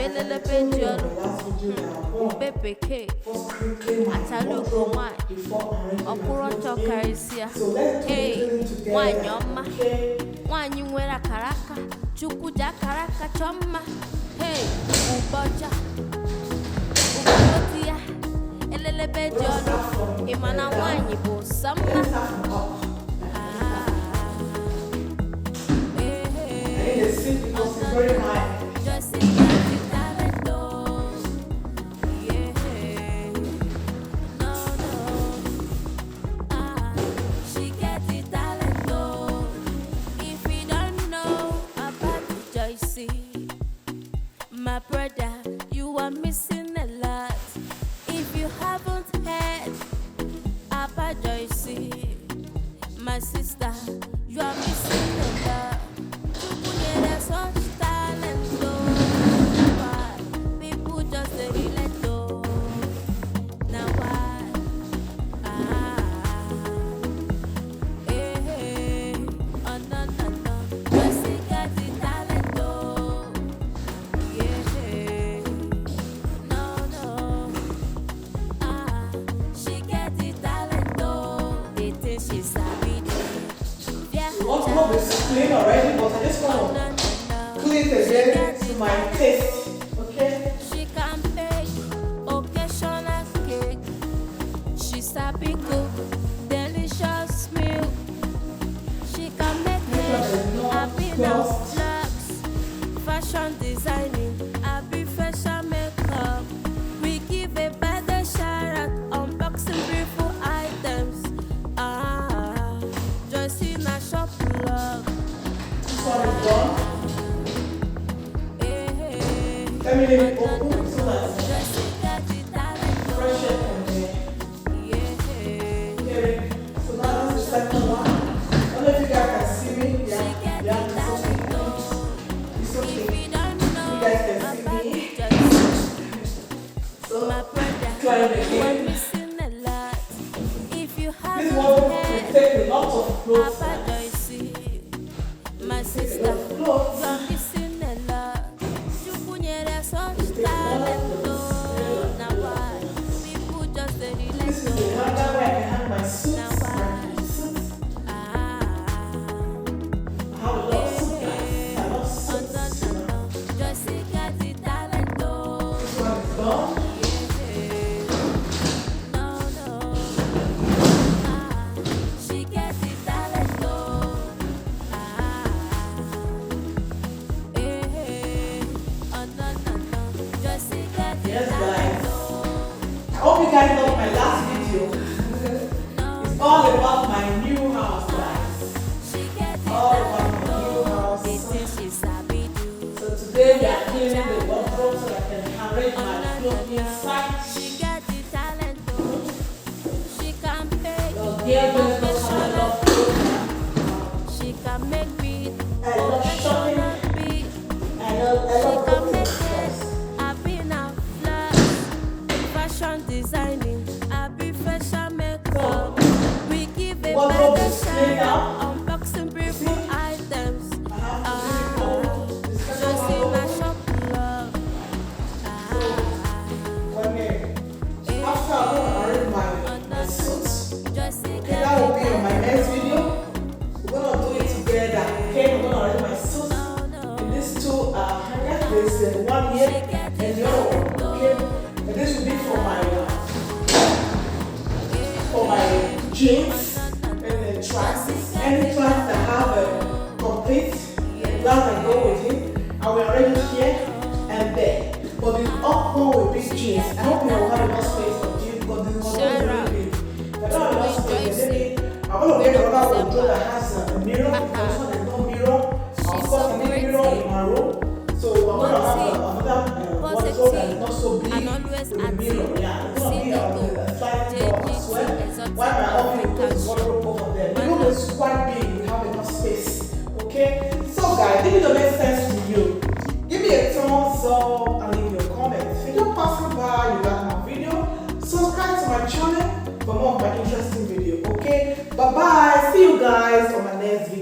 Belele Benjolo, Pepe K, Atalugo Wine, Okuronto Carisia, Hey, Wine Yoma, Wine you wear a caraca, Chukuja Caraca Choma, Hey, Uboja, Ubotia, Elele Benjolo, Imana Wine, you go summer. Very high. She get the talent though. If you don't know about Joycey, my brother, you are missing a lot. If you haven't heard about Joycey, my sister, you are missing a lot. Such talent, though. People just relate, though. Now why? Hey, oh no. Joycey got the talent, though. Yeah, no. She get the talent, though. They think she's a video. Yeah, Want to know this clean already, but I just want to clean again to my taste, okay? She can bake occasional cake. She sabi cook delicious meal. She can make hair, happiness flags, fashion designing, happy fashion makeup. We give a better shout out, unboxing beautiful items. Joycey na shop love. This one is done. Let me leave it open so that fresh air from there. Okay, so now this is the second one. I don't know if you guys can see me. Yeah, it's okay. You guys can see me. So, try it again. This one will take a lot of clothes. My sister, you are missing a lot. Such talent, though. Now why? People just relate. This is the hanger where I can hang my suits. Now why? I have a lot of suits, guys. I love suits. Joycey got the talent, though. This one is done. No. She get the talent, though. Joycey got the Yes, talent, guys. though. I hope you guys loved my last video. It's all about my new house, guys. She get the All about talent, my new though. house. They think she sabi do. So today we are cleaning the wardrobe so I can arrange my clothes inside. She got the talent, though. She can bake Your girl just knows how I love clothes. She can make beat. I love shopping. Beat. I love She can make clothes. it. Happy now, flash. Fashion designing. Happy fashion makeup. We give a Wardrobe better is cleaned shout. out. Unboxing beautiful items. I have to leave it open. This is Joycey my na shop love. After I go arrange my suits, Joycey okay, that will be on my next video. We're gonna do it together. Okay, we're gonna arrange my suits. And these two hangers, there's one here and the other one. Okay, and this will be for my jeans and the tracks. Any tracks that have a complete blouse that go with it, I will arrange it here and there. But the up one will be jeans. I hope you will have enough space for jeans because this one is really big. If I don't have enough space, maybe I'm going to get another wardrobe that has a mirror because this one has no mirror. Of course, I need a mirror in my room. So I'm going to have another wardrobe that is not so big with a mirror. Yeah, it's going to be a slight door as well. Why my office put the wardrobe over there? The room is quite big. We have enough space. Okay? So guys, if it don't make sense to you, give me a thumbs up and leave your comments. If you're passing by, you like my video, subscribe to my channel for more of my interesting video. Okay? Bye bye. See you guys on my next video.